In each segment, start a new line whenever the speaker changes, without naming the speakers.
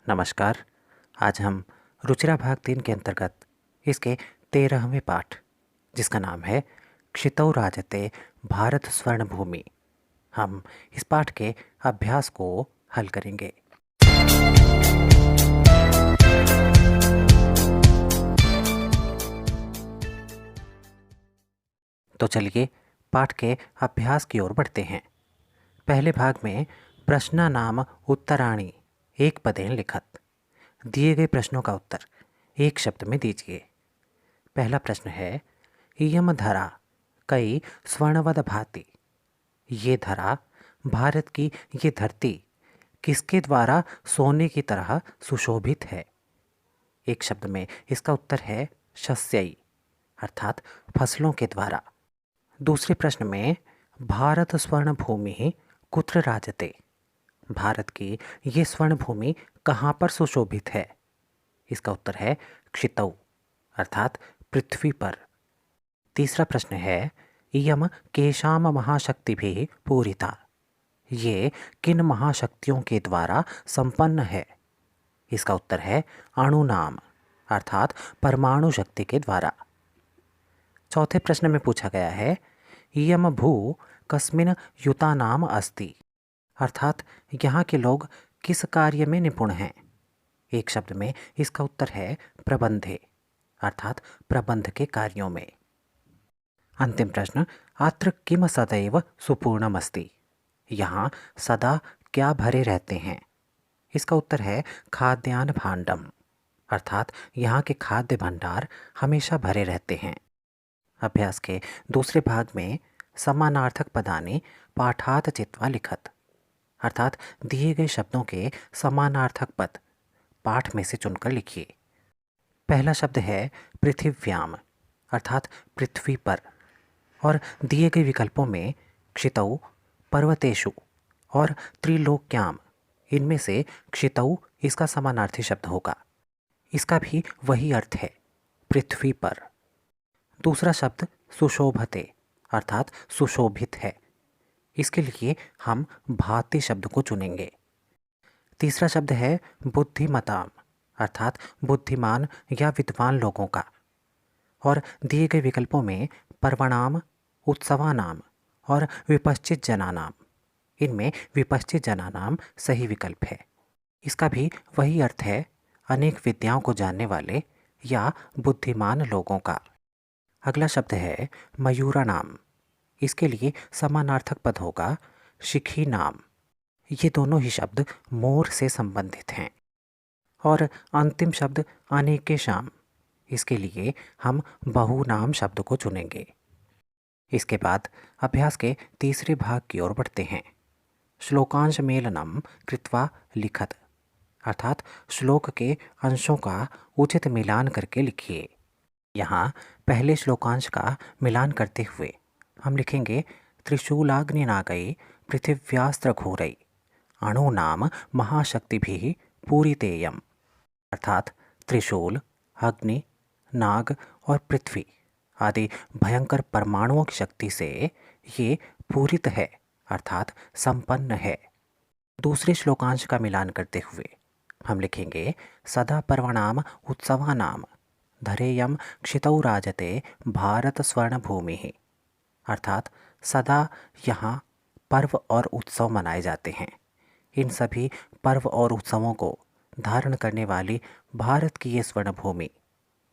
नमस्कार। आज हम रुचिरा भाग 3 के अंतर्गत इसके 13वें पाठ, जिसका नाम है क्षितौ राजते भारत स्वर्ण भूमि, हम इस पाठ के अभ्यास को हल करेंगे। तो चलिए पाठ के अभ्यास की ओर बढ़ते हैं। पहले भाग में प्रश्न नाम उत्तराणी एक पदेन लिखत। दिए गए प्रश्नों का उत्तर एक शब्द में दीजिए। पहला प्रश्न है, इयम धरा कई स्वर्णवद भाति। ये धरा, भारत की ये धरती किसके द्वारा सोने की तरह सुशोभित है? एक शब्द में इसका उत्तर है शस्यई, अर्थात फसलों के द्वारा। दूसरे प्रश्न में भारत स्वर्ण भूमि कुत्र राजते। भारत की ये स्वर्ण भूमि कहाँ पर सुशोभित है? इसका उत्तर है क्षितौ, अर्थात पृथ्वी पर। तीसरा प्रश्न है, इयम केशाम महाशक्ति भी पूरिता। ये किन महाशक्तियों के द्वारा संपन्न है? इसका उत्तर है अणु नाम, अर्थात परमाणु शक्ति के द्वारा। चौथे प्रश्न में पूछा गया है, इयम भू कस्मिन युता नाम अस्ति। अर्थात यहाँ के लोग किस कार्य में निपुण हैं? एक शब्द में इसका उत्तर है प्रबंधे, अर्थात प्रबंध के कार्यों में। अंतिम प्रश्न, अत्र किम सदैव सुपूर्णम अस्ति। यहाँ सदा क्या भरे रहते हैं? इसका उत्तर है खाद्यान्न भांडम, अर्थात यहाँ के खाद्य भंडार हमेशा भरे रहते हैं। अभ्यास के दूसरे भाग में समानार्थक पदानि पाठात चित्वा लिखत, अर्थात दिए गए शब्दों के समानार्थक पद पाठ में से चुनकर लिखिए। पहला शब्द है पृथिव्याम, अर्थात पृथ्वी पर, और दिए गए विकल्पों में क्षितौ, पर्वतेषु और त्रिलोक्याम, इनमें से क्षितौ इसका समानार्थी शब्द होगा। इसका भी वही अर्थ है, पृथ्वी पर। दूसरा शब्द सुशोभते, अर्थात सुशोभित है। इसके लिए हम भाति शब्द को चुनेंगे। तीसरा शब्द है बुद्धिमताम, अर्थात बुद्धिमान या विद्वान लोगों का, और दिए गए विकल्पों में पर्वणाम, उत्सवानाम और विपश्चित जनानाम, इनमें विपश्चित जनानाम सही विकल्प है। इसका भी वही अर्थ है, अनेक विद्याओं को जानने वाले या बुद्धिमान लोगों का। अगला शब्द है मयूरा नाम। इसके लिए समानार्थक पद होगा शिखी नाम। ये दोनों ही शब्द मोर से संबंधित हैं। और अंतिम शब्द अनेकेशाम, इसके लिए हम बहुनाम शब्द को चुनेंगे। इसके बाद अभ्यास के तीसरे भाग की ओर बढ़ते हैं। श्लोकांश मेलनम कृत्वा लिखत, अर्थात श्लोक के अंशों का उचित मिलान करके लिखिए। यहाँ पहले श्लोकांश का मिलान करते हुए हम लिखेंगे, त्रिशूलाग्नि नागई पृथिव्यास्त्र घोरई अणु नाम महाशक्ति भी पूरितेयम। अर्थात त्रिशूल, अग्नि, नाग और पृथ्वी आदि भयंकर परमाणुओं की शक्ति से ये पूरित है, अर्थात संपन्न है। दूसरे श्लोकांश का मिलान करते हुए हम लिखेंगे, सदा पर्वणाम उत्सवानाम धरेयम क्षितौ राजते भारत स्वर्ण भूमि। अर्थात सदा यहाँ पर्व और उत्सव मनाए जाते हैं। इन सभी पर्व और उत्सवों को धारण करने वाली भारत की ये स्वर्ण भूमि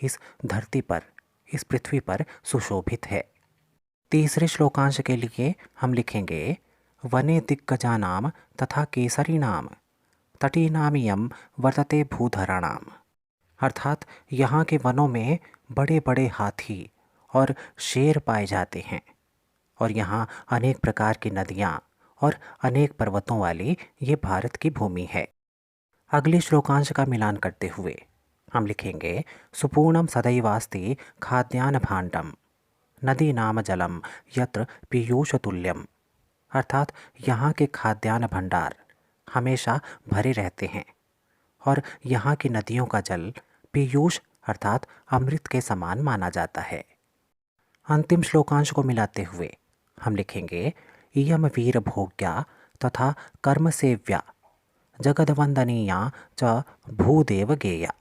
इस धरती पर, इस पृथ्वी पर सुशोभित है। तीसरे श्लोकांश के लिए हम लिखेंगे, वने दिग्गजानाम तथा केसरीनाम तटीनामियम वर्तते भूधराणाम। अर्थात यहाँ के वनों में बड़े बड़े हाथी और शेर पाए जाते हैं, और यहाँ अनेक प्रकार की नदियाँ और अनेक पर्वतों वाली ये भारत की भूमि है। अगले श्लोकांश का मिलान करते हुए हम लिखेंगे, सुपूर्णम सदैवास्ति खाद्यान्न भांडम नदी नाम जलम यत्र पीयूष तुल्यम। अर्थात यहाँ के खाद्यान्न भंडार हमेशा भरे रहते हैं, और यहाँ की नदियों का जल पीयूष अर्थात अमृत के समान माना जाता है। अंतिम श्लोकांश को मिलाते हुए हम लिखेंगे, इयम वीर भोग्या तथा कर्म सेव्या जगदवंदनीया च भूदेव गेया।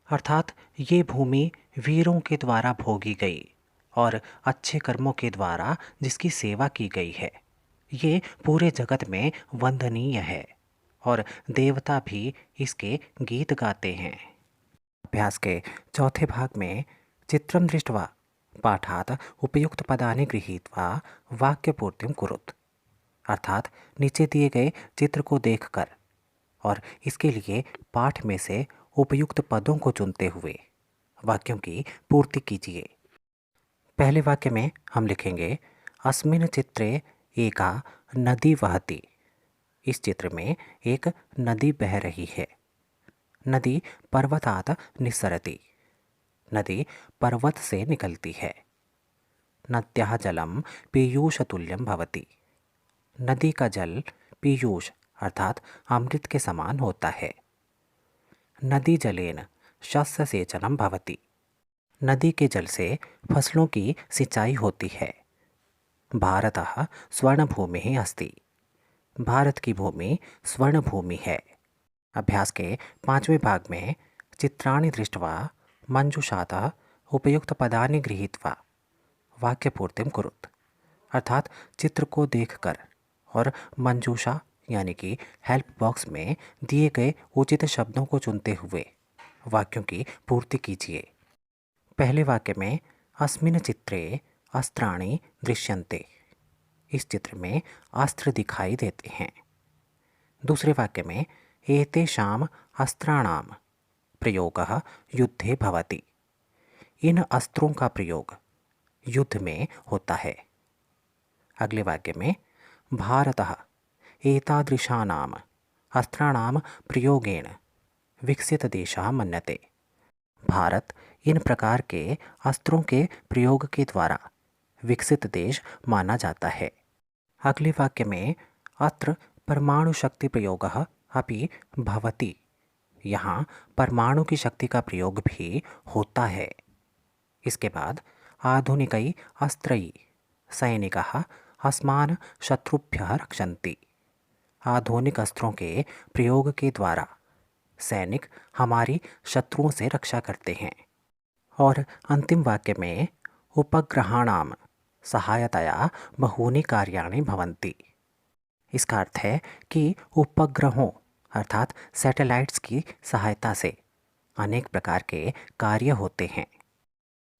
अर्थात ये भूमि वीरों के द्वारा भोगी गई और अच्छे कर्मों के द्वारा जिसकी सेवा की गई है, ये पूरे जगत में वंदनीय है और देवता भी इसके गीत गाते हैं। अभ्यास के चौथे भाग में चित्रं दृष्ट्वा पाठात उपयुक्त पदानि गृहीत्वा वाक्यपूर्तिं कुरुत। अर्थात नीचे दिए गए चित्र को देखकर और इसके लिए पाठ में से उपयुक्त पदों को चुनते हुए वाक्यों की पूर्ति कीजिए। पहले वाक्य में हम लिखेंगे अस्मिन् चित्रे एका नदी वहति। इस चित्र में एक नदी बह रही है। नदी पर्वतात् निस्सरति। नदी पर्वत से निकलती है। नद्याः जलं पीयूषतुल्यं भवति। नदी का जल पीयूष अर्थात अमृत के समान होता है। नदी जलेन शस्य सेचनं भवति। नदी के जल से फसलों की सिंचाई होती है। भारतः स्वर्णभूमिः अस्ति। भारत की भूमि स्वर्ण भूमि है। अभ्यास के पांचवें भाग में चित्राणि दृष्ट्वा मंजूषातः उपयुक्त पदानि गृहीत्वा वाक्यपूर्तिं कुरुत। अर्थात चित्र को देखकर और मंजूषा यानी कि हेल्प बॉक्स में दिए गए उचित शब्दों को चुनते हुए वाक्यों की पूर्ति कीजिए। पहले वाक्य में अस्मिन् चित्रे अस्त्राणि दृश्यन्ते। इस चित्र में अस्त्र दिखाई देते हैं। दूसरे वाक्य में एतेषाम् अस्त्राणां प्रयोगः युद्धे भवति। इन अस्त्रों का प्रयोग युद्ध में होता है। अगले वाक्य में भारतः एतादृशानाम् अस्त्राणां प्रयोगेण विकसितदेशः मन्यते। भारत इन प्रकार के अस्त्रों के प्रयोग के द्वारा विकसित देश माना जाता है। अगले वाक्य में अत्र परमाणु शक्ति प्रयोगः अपि भवति। यहाँ परमाणु की शक्ति का प्रयोग भी होता है। इसके बाद आधुनिकै अस्त्रै सैनिकाः अस्मान् शत्रुभ्यः रक्षन्ति। आधुनिक अस्त्रों के प्रयोग के द्वारा सैनिक हमारी शत्रुओं से रक्षा करते हैं। और अंतिम वाक्य में उपग्रहाणां सहायतया बहूनि कार्याणि भवन्ति। इसका अर्थ है कि उपग्रहों अर्थात सैटेलाइट्स की सहायता से अनेक प्रकार के कार्य होते हैं।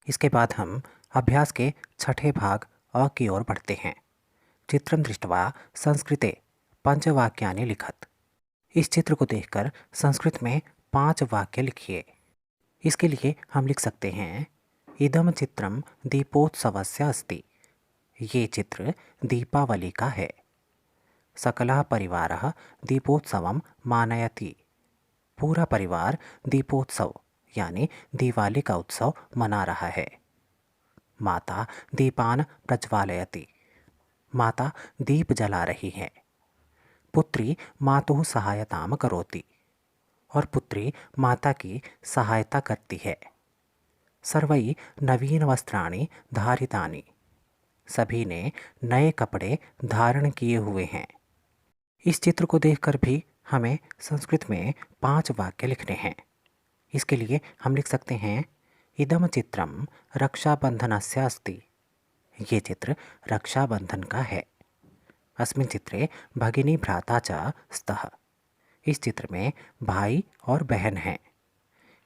इसके बाद हम अभ्यास के छठे भाग अ की ओर बढ़ते हैं। चित्रं दृष्ट्वा संस्कृते पंचवाक्यानि लिखत। इस चित्र को देखकर संस्कृत में 5 वाक्य लिखिए। इसके लिए हम लिख सकते हैं इदम चित्रम दीपोत्सवस्य अस्ति। ये चित्र दीपावली का है। सकलः परिवारः दीपोत्सवं मानयति। पूरा परिवार दीपोत्सव यानी दिवाली का उत्सव मना रहा है। माता दीपान प्रज्वालयति। माता दीप जला रही है। पुत्री मातुः सहायतां करोति। और पुत्री माता की सहायता करती है। सर्वै नवीन वस्त्राणि धारितानि। सभी ने नए कपड़े धारण किए हुए हैं। इस चित्र को देखकर भी हमें संस्कृत में 5 वाक्य लिखने हैं। इसके लिए हम लिख सकते हैं इदम चित्रम रक्षाबंधनस्य अस्ति। ये चित्र रक्षाबंधन का है। अस्मिन् चित्रे भगिनी भ्राता च स्तः। इस चित्र में भाई और बहन हैं।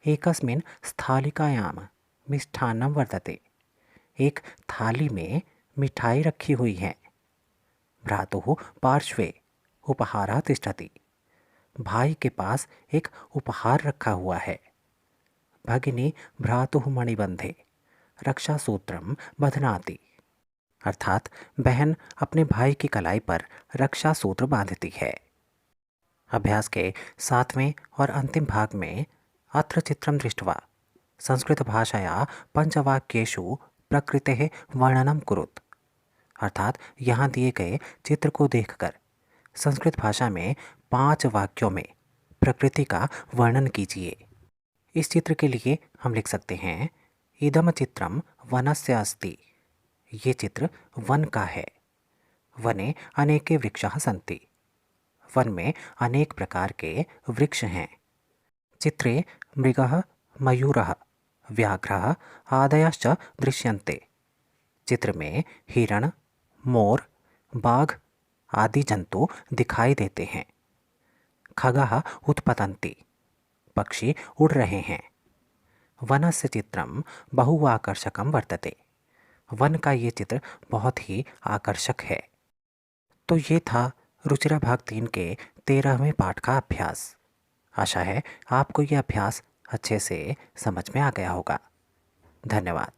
एकस्मिन् स्थालिकायां मिष्ठान्नं वर्तते। एक थाली में मिठाई रखी हुई है। भ्रातुः पार्श्वे उपहारः तिष्ठति। भाई के पास एक उपहार रखा हुआ है। भगिनी भ्रातुः मणिबंधे रक्षासूत्रं बध्नाति। अर्थात बहन अपने भाई की कलाई पर रक्षा सूत्र बांधती है। अभ्यास के 7वें और अंतिम भाग में अत्र चित्रं दृष्ट्वा संस्कृत भाषाया पंचवाक्येषु प्रकृतेः वर्णनं कुरुत। अर्थात यहाँ दिए गए चित्र को देखकर संस्कृत भाषा में 5 वाक्यों में प्रकृति का वर्णन कीजिए। इस चित्र के लिए हम लिख सकते हैं इदम चित्रम वनस्य अस्ति। ये चित्र वन का है। वने अनेके वृक्षाः सन्ति। वन में अनेक प्रकार के वृक्ष हैं। चित्रे मृगः मयूरः व्याघ्रः आदयश्च दृश्यन्ते। चित्र में हिरण, मोर, बाघ आदि जंतु दिखाई देते हैं। खगः उत्पतन्ति, पक्षी उड़ रहे हैं। वनस्य चित्रं बहु आकर्षकं वर्तते। वन का ये चित्र बहुत ही आकर्षक है। तो ये था रुचिरा भाग 3 के 13वें पाठ का अभ्यास। आशा है आपको ये अभ्यास अच्छे से समझ में आ गया होगा। धन्यवाद।